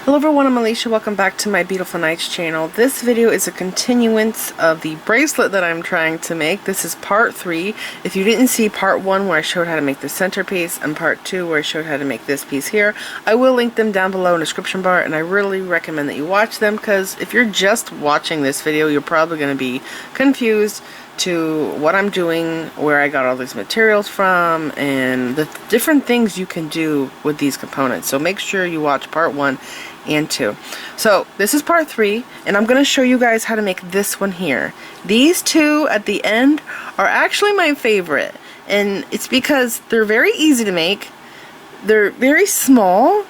Hello everyone, I'm Alicia. Welcome back to my Beautiful Nights channel. This video is a continuance of the bracelet that I'm trying to make. This is part 3. If you didn't see part 1 where I showed how to make the centerpiece and part 2 where I showed how to make this piece here, I will link them down below in the description bar, and I really recommend that you watch them because if you're just watching this video, you're probably going to be confused to what I'm doing, where I got all these materials from, and the different things you can do with these components. So make sure you watch part 1 and 2. So this is part 3, and I'm going to show you guys how to make this one here. These two at the end are actually my favorite, and it's because they're very easy to make. They're very small,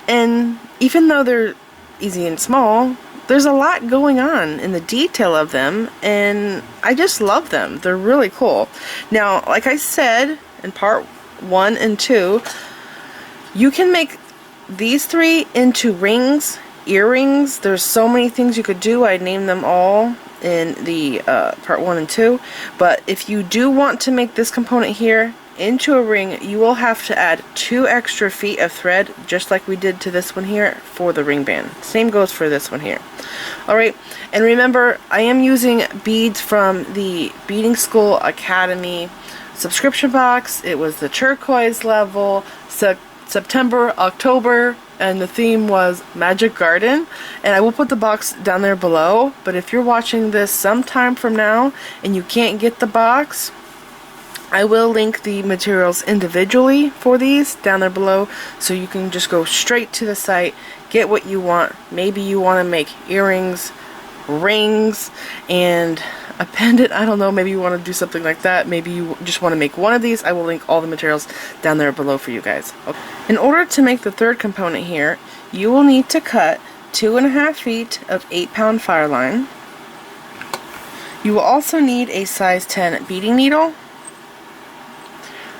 and even though they're easy and small, there's a lot going on in the detail of them, and I just love them. They're really cool. Now, like I said in part 1 and 2, you can make these 3 into rings, earrings. There's so many things you could do. I named them all in the part 1 and 2. But if you do want to make this component here into a ring, you will have to add 2 extra feet of thread, just like we did to this one here for the ring band. Same goes for this one here. Alright, and remember, I am using beads from the Beadingschool Academy subscription box. It was the turquoise level, September, October, and the theme was Magic Garden, and I will put the box down there below. But if you're watching this sometime from now and you can't get the box, I will link the materials individually for these down there below, so you can just go straight to the site, get what you want. Maybe you want to make earrings, rings, and a pendant. I don't know, maybe you want to do something like that. Maybe you just want to make one of these. I will link all the materials down there below for you guys. Okay. In order to make the third component here, you will need to cut 2.5 feet of 8-pound fireline. You will also need a size 10 beading needle,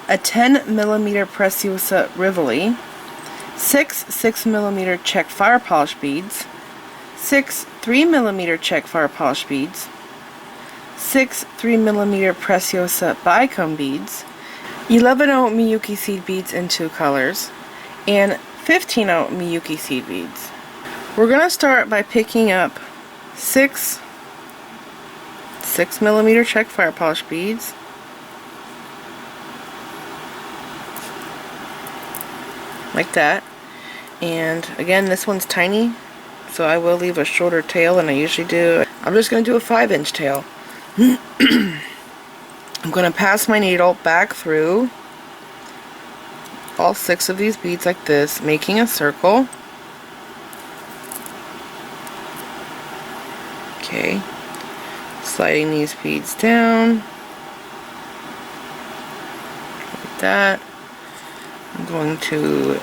a 10mm Preciosa Rivoli, 6 6mm Czech fire polish beads, 6 3mm Czech fire polish beads, 6 3mm Preciosa Bicone beads, 11/0 Miyuki seed beads in 2 colors, and 15/0 Miyuki seed beads. We're going to start by picking up 6 6mm Czech fire polish beads, like that. And again, this one's tiny, so I will leave a shorter tail than I usually do. I'm just going to do a 5-inch tail. I'm going to pass my needle back through all 6 of these beads like this, making a circle. Okay, sliding these beads down like that. I'm going to,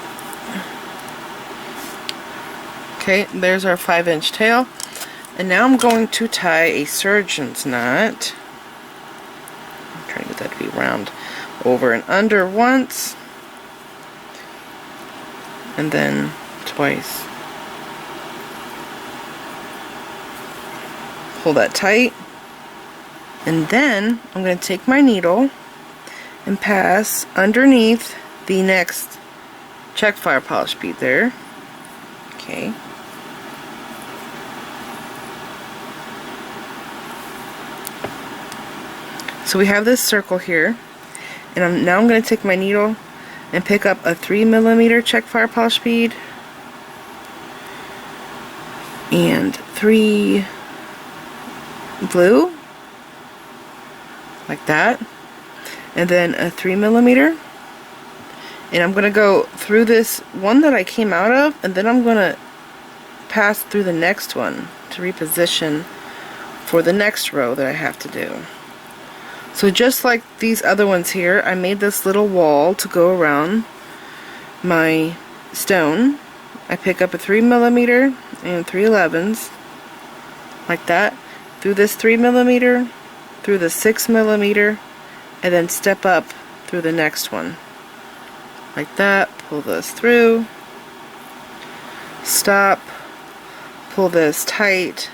okay, there's our 5-inch tail, and now I'm going to tie a surgeon's knot. I'm trying to get that to be round, over and under once, and then twice. Pull that tight, and then I'm going to take my needle and pass underneath the next Czech fire polish bead there. Okay. So we have this circle here, and now I'm going to take my needle and pick up a 3mm Czech fire polish bead and 3 blue, like that, and then a 3mm. And I'm going to go through this one that I came out of, and then I'm going to pass through the next one to reposition for the next row that I have to do. So just like these other ones here, I made this little wall to go around my stone. I pick up a 3mm and 3/11s, like that, through this 3mm, through the 6mm, and then step up through the next one. Like that, pull this through, stop, pull this tight.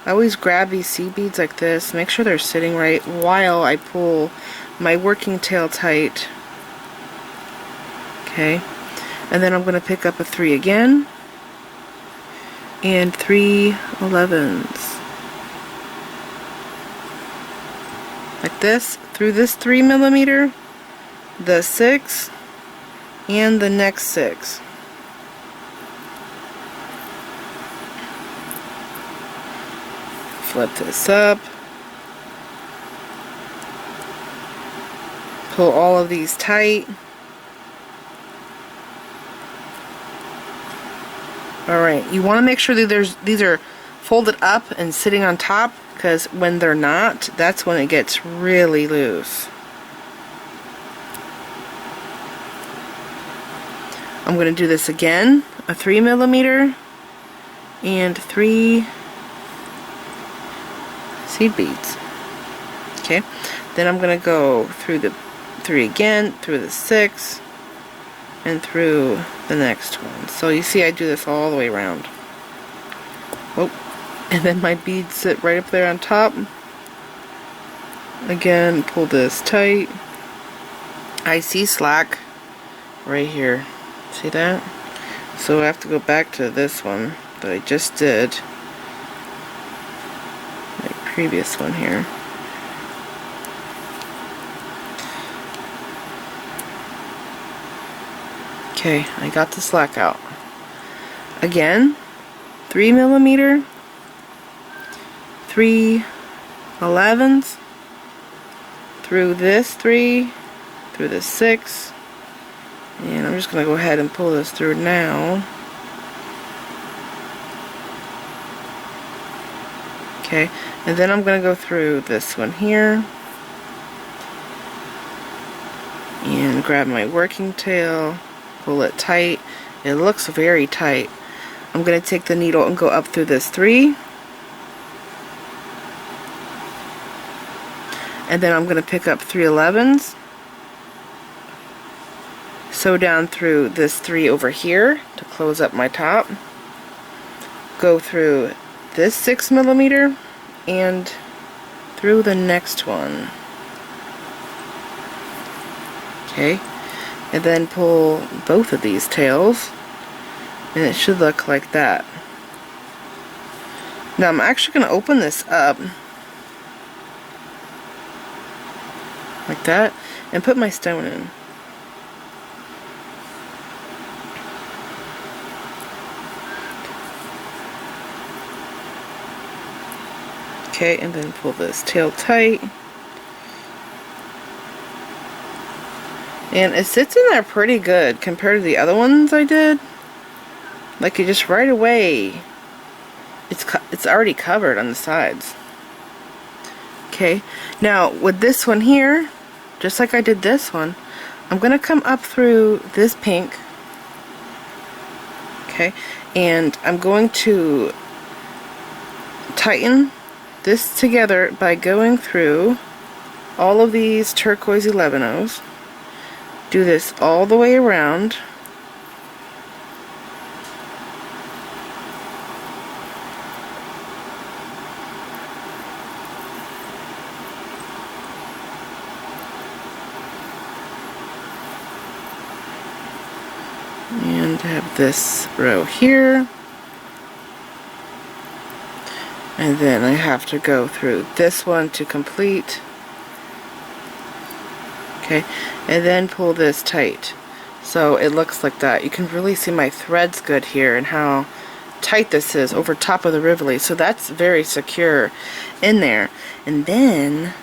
I always grab these seed beads like this, make sure they're sitting right while I pull my working tail tight. Okay, and then I'm going to pick up a 3 again, and 3 11s. Like this, through this 3 millimeter, the 6, and the next 6. Flip this up. Pull all of these tight. Alright, you want to make sure that these are folded up and sitting on top, because when they're not, that's when it gets really loose. I'm going to do this again, a 3 millimeter and 3 seed beads. Okay, then I'm going to go through the 3 again, through the 6, and through the next one. So you see I do this all the way around. Oh, and then my beads sit right up there on top. Again, pull this tight. I see slack right here. See that? So I have to go back to this one that I just did. My previous one here. Okay, I got the slack out. Again, 3 millimeter, 3 11s, through this 3, through this 6, and I'm just going to go ahead and pull this through now. Okay, and then I'm going to go through this one here and grab my working tail, pull it tight. It looks very tight. I'm going to take the needle and go up through this 3, and then I'm going to pick up 3 11s, sew down through this 3 over here to close up my top, go through this 6 millimeter and through the next one. Okay, and then pull both of these tails, and it should look like that. Now I'm actually going to open this up like that and put my stone in. Okay, and then pull this tail tight. And it sits in there pretty good compared to the other ones I did. Like, it just right away, it's already covered on the sides. Okay, now with this one here, just like I did this one, I'm going to come up through this pink. Okay, and I'm going to tighten this together by going through all of these turquoise 11-ohs. Do this all the way around. And have this row here. And then I have to go through this one to complete. Okay, and then pull this tight. So it looks like that. You can really see my threads good here and how tight this is over top of the Rivoli. So that's very secure in there. And then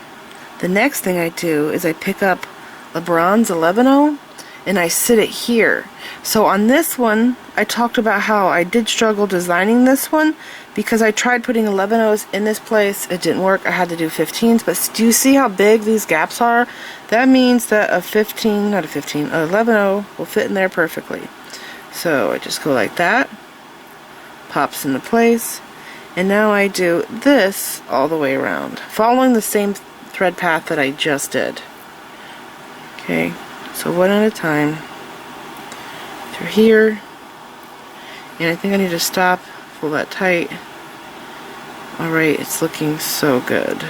the next thing I do is I pick up a bronze 11-oh and I sit it here. So on this one, I talked about how I did struggle designing this one because I tried putting 11-ohs in this place. It didn't work. I had to do 15s. But do you see how big these gaps are? That means that an 11-oh will fit in there perfectly. So I just go like that. Pops into place. And now I do this all the way around, following the same thread path that I just did. Okay, so one at a time. Through here. And I think I need to stop, pull that tight. Alright, it's looking so good.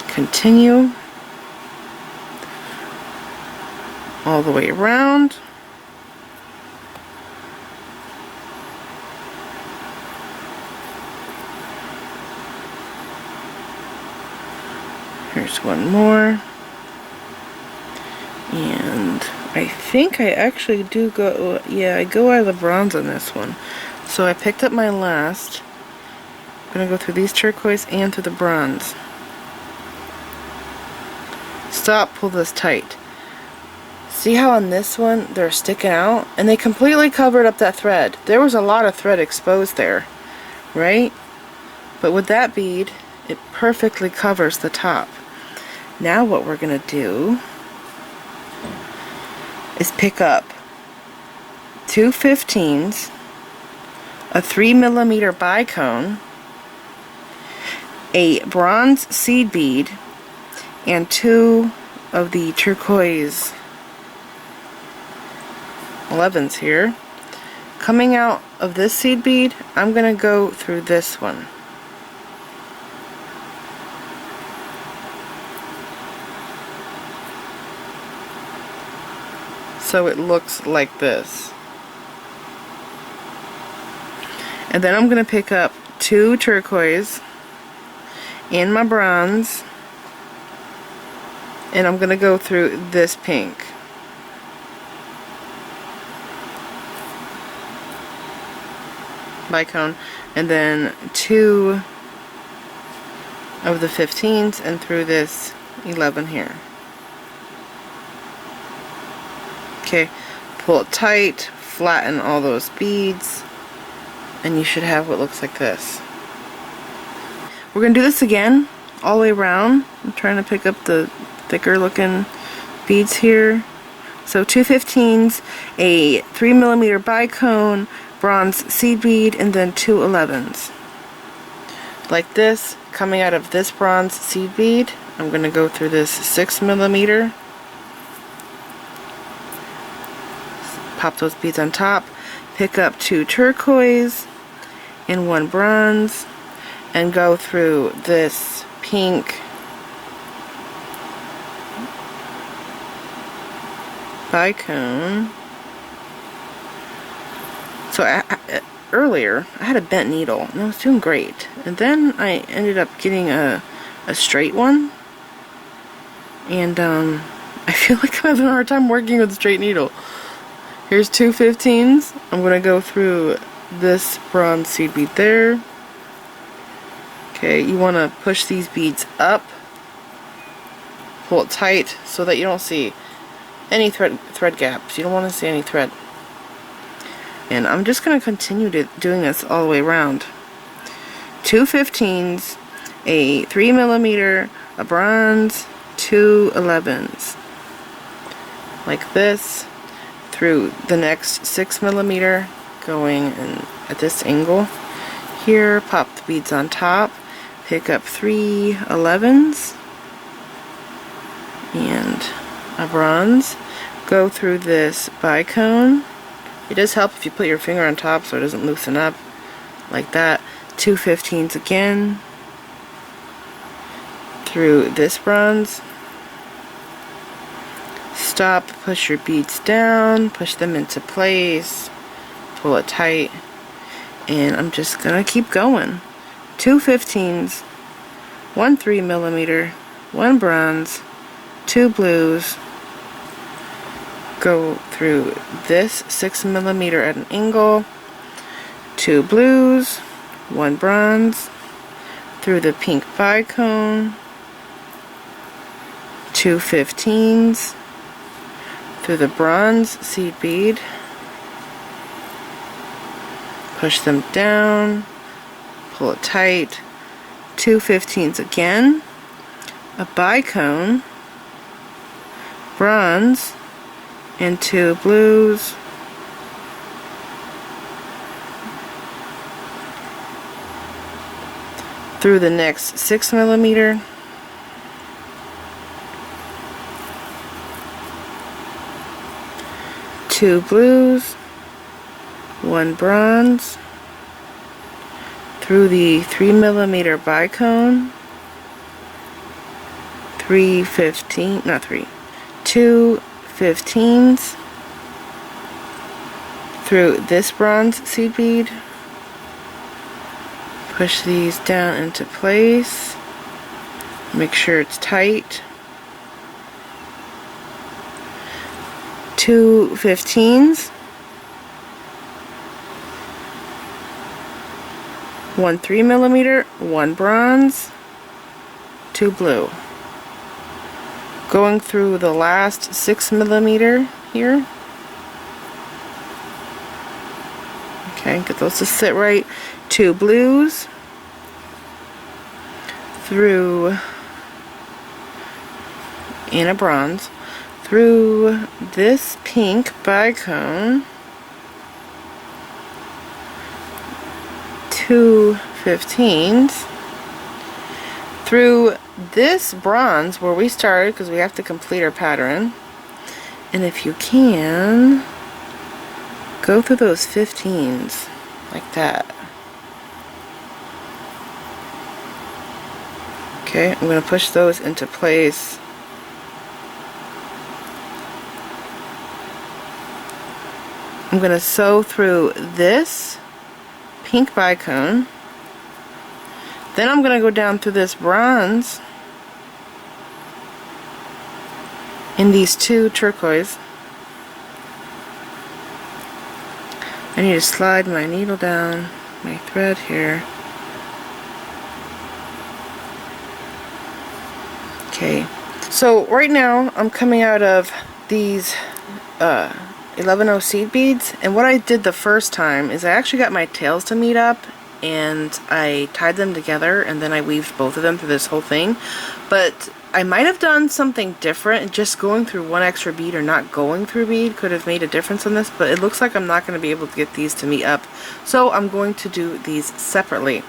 Continue. All the way around. Here's one more. And I think I actually do go, yeah, I go out of the bronze on this one. So I picked up my last. I'm going to go through these turquoise and through the bronze. Stop, pull this tight. See how on this one they're sticking out? And they completely covered up that thread. There was a lot of thread exposed there, right? But with that bead, it perfectly covers the top. Now what we're going to do is pick up 2 15s, a 3mm bicone, a bronze seed bead, and 2 of the turquoise 11s here. Coming out of this seed bead, I'm going to go through this one. So it looks like this. And then I'm going to pick up 2 turquoise and my bronze, and I'm going to go through this pink. Bicone, and then 2 of the 15s and through this 11 here. Okay, pull it tight, flatten all those beads, and you should have what looks like this. We're going to do this again all the way around. I'm trying to pick up the thicker looking beads here. So 2 15s, a 3mm bicone, bronze seed bead, and then 2 11s. Like this, coming out of this bronze seed bead, I'm going to go through this 6mm. Pop those beads on top, pick up 2 turquoise and 1 bronze, and go through this pink bicone. So earlier I had a bent needle and I was doing great, and then I ended up getting a straight one, and I feel like I'm having a hard time working with a straight needle. Here's 2 15s. I'm going to go through this bronze seed bead there. Okay, you want to push these beads up, pull it tight so that you don't see any thread gaps. You don't want to see any thread. And I'm just going to continue doing this all the way around. 2 15s, a 3mm, a bronze, 2 11s. Like this, through the next 6mm, going in at this angle. Here, pop the beads on top, pick up 3 11s and a bronze, go through this bicone. It does help if you put your finger on top so it doesn't loosen up, like that. 2 15s again, through this bronze. Stop, push your beads down, push them into place, pull it tight, and I'm just gonna keep going. 2 15s, 1 3mm, 1 bronze, 2 blues, go through this 6mm at an angle, 2 blues, 1 bronze, through the pink bicone, 2 15s, through the bronze seed bead, push them down, pull it tight, 2 15s again, a bicone, bronze, and 2 blues, through the next 6mm, two blues, 1 bronze, through the 3mm bicone, 2 15s, through this bronze seed bead, push these down into place, Make sure it's tight. 2 15s, 1 3mm, 1 bronze, 2 blue. Going through the last 6mm here. Okay, get those to sit right. 2 blues through, and a bronze, through this pink bicone, 2 15s, through this bronze where we started because we have to complete our pattern, and if you can, go through those 15s like that. Okay, I'm going to push those into place. I'm going to sew through this pink bicone. Then I'm going to go down through this bronze in these 2 turquoise. I need to slide my needle down my thread here. Okay, so right now I'm coming out of these 11-0 seed beads, and what I did the first time is I actually got my tails to meet up and I tied them together, and then I weaved both of them through this whole thing. But I might have done something different. Just going through one extra bead or not going through bead could have made a difference in this, but it looks like I'm not going to be able to get these to meet up, so I'm going to do these separately.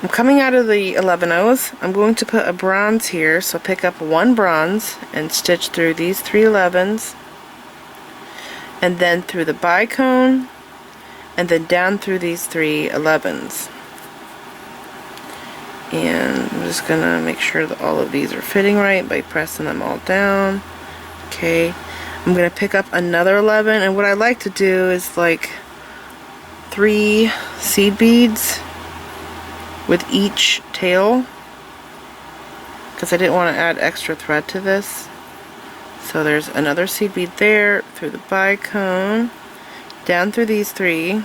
I'm coming out of the 11-0s. I'm going to put a bronze here, so pick up 1 bronze and stitch through these 3 11s, and then through the bicone, and then down through these 3 11s. And I'm just gonna make sure that all of these are fitting right by pressing them all down. Okay, I'm gonna pick up another 11, and what I like to do is like 3 seed beads with each tail, because I didn't want to add extra thread to this. So there's another seed bead there, through the bicone, down through these 3,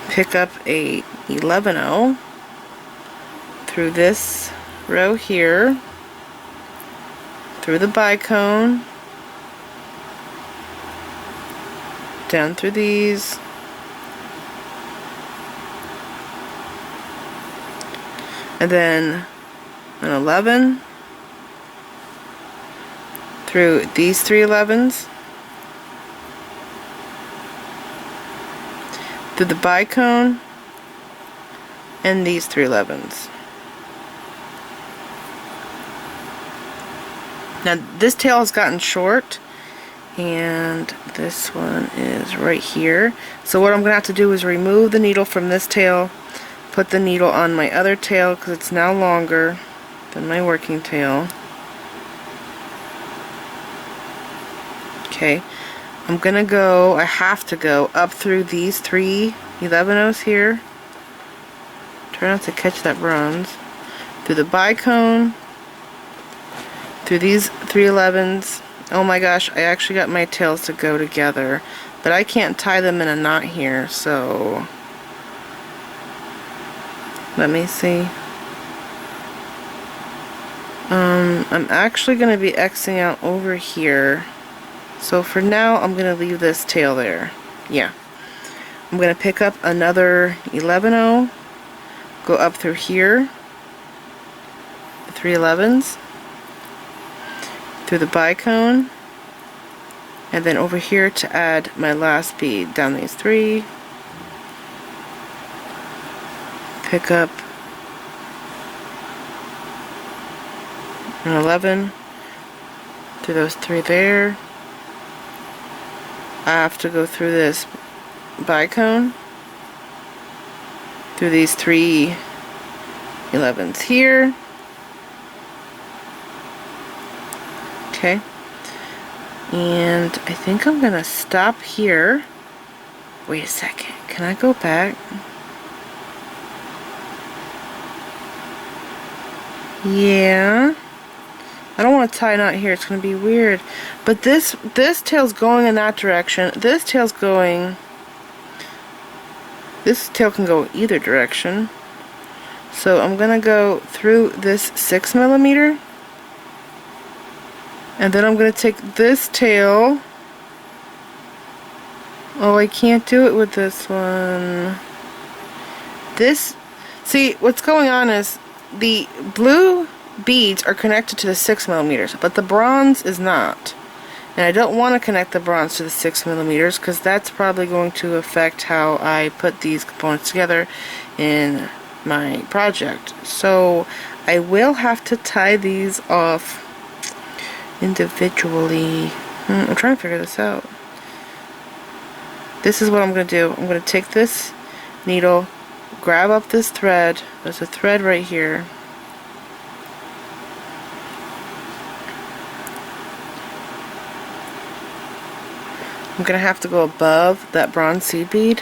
pick up a 11-0 through this row here, through the bicone, down through these, and then an 11 through these 3 11s, through the bicone, and these 3 11s. Now this tail has gotten short, and this one is right here. So what I'm going to have to do is remove the needle from this tail, put the needle on my other tail because it's now longer than my working tail. Okay, I'm gonna go, I have to go up through these 3 11-0s here. Try not to catch that bronze. Through the bicone, through these 3 11s. Oh my gosh, I actually got my tails to go together, but I can't tie them in a knot here, so let me see. I'm actually going to be Xing out over here. So for now, I'm going to leave this tail there. Yeah. I'm going to pick up another 11-0, go up through here, the 3 11s, through the bicone, and then over here to add my last bead down these 3. Pick up an 11 through those 3 there. I have to go through this bicone, through these 3 11s here. Okay, and I think I'm gonna stop here. Wait a second, can I go back? Yeah. I don't want to tie a knot here, it's going to be weird. But this tail's going in that direction. This tail can go either direction. So I'm going to go through this 6mm. And then I'm going to take this tail. Oh, I can't do it with this one. See, what's going on is the blue beads are connected to the 6mm, but the bronze is not. And I don't want to connect the bronze to the 6mm because that's probably going to affect how I put these components together in my project. So I will have to tie these off individually. I'm trying to figure this out. This is what I'm going to do. I'm going to take this needle, grab up this thread. There's a thread right here. I'm going to have to go above that bronze seed bead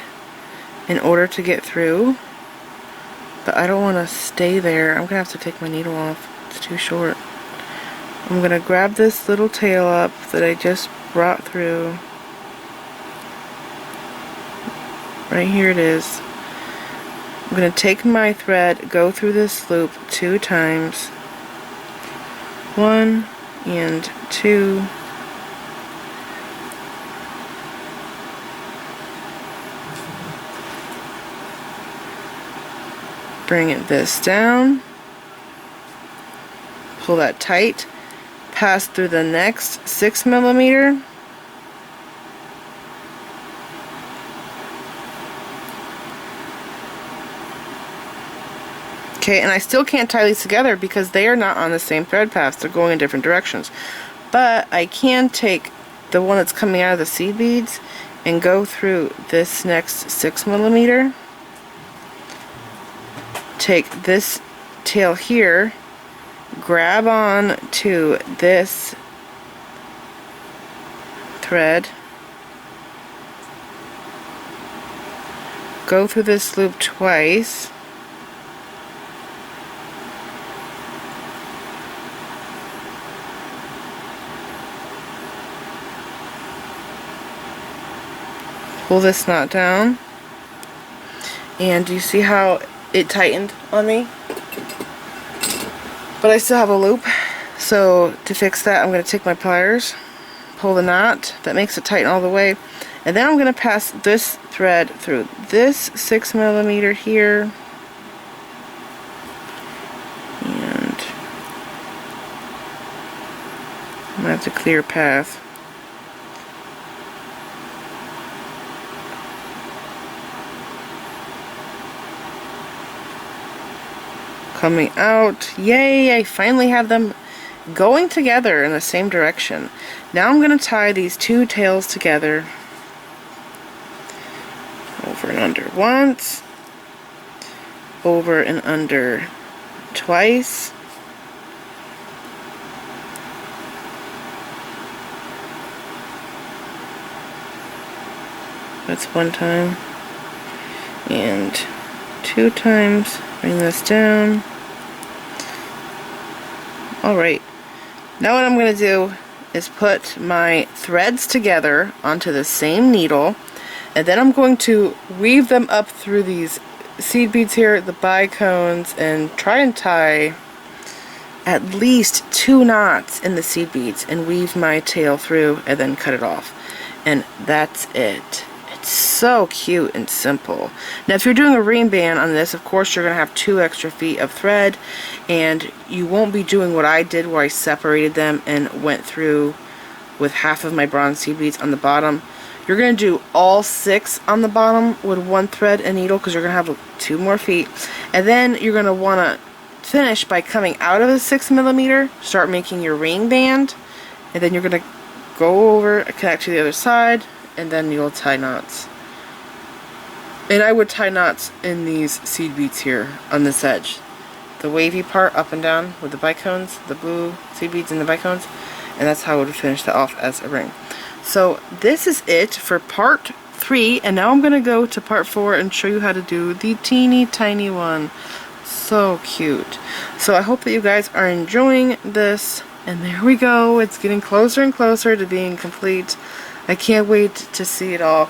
in order to get through. But I don't want to stay there. I'm going to have to take my needle off. It's too short. I'm going to grab this little tail up that I just brought through. Right here it is. I'm going to take my thread, go through this loop 2 times. 1 and 2. Bring this down. Pull that tight. Pass through the next 6mm. Okay, and I still can't tie these together because they are not on the same thread paths. They're going in different directions. But I can take the one that's coming out of the seed beads and go through this next 6mm. Take this tail here, grab on to this thread, go through this loop twice, pull this knot down, and do you see how it tightened on me? But I still have a loop, so to fix that I'm going to take my pliers, pull the knot that makes it tighten all the way, and then I'm going to pass this thread through this 6mm here, and I'm going to have to clear a path. Coming out. Yay, I finally have them going together in the same direction. Now I'm going to tie these 2 tails together. Over and under once. Over and under twice. That's 1 time. And 2 times. Bring this down. Alright, now what I'm going to do is put my threads together onto the same needle, and then I'm going to weave them up through these seed beads here, the bicones, and try and tie at least 2 knots in the seed beads and weave my tail through and then cut it off. And that's it. It's so cute and simple. Now if you're doing a ring band on this, of course you're going to have 2 extra feet of thread, and you won't be doing what I did where I separated them and went through with half of my bronze seed beads on the bottom. You're going to do all 6 on the bottom with 1 thread and needle because you're going to have 2 more feet. And then you're going to want to finish by coming out of the 6mm, start making your ring band, and then you're going to go over, connect to the other side, and then you'll tie knots. And I would tie knots in these seed beads here on this edge. The wavy part up and down with the bicones, the blue seed beads and the bicones, and that's how I would finish that off as a ring. So this is it for part 3, and now I'm going to go to part 4 and show you how to do the teeny tiny one. So cute. So I hope that you guys are enjoying this. And there we go. It's getting closer and closer to being complete. I can't wait to see it all.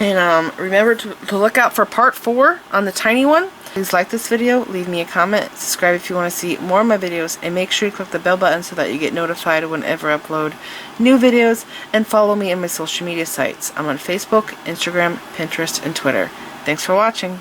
And remember to look out for part 4 on the tiny one. Please like this video, leave me a comment, subscribe if you want to see more of my videos, and make sure you click the bell button so that you get notified whenever I upload new videos, and follow me on my social media sites. I'm on Facebook, Instagram, Pinterest, and Twitter. Thanks for watching.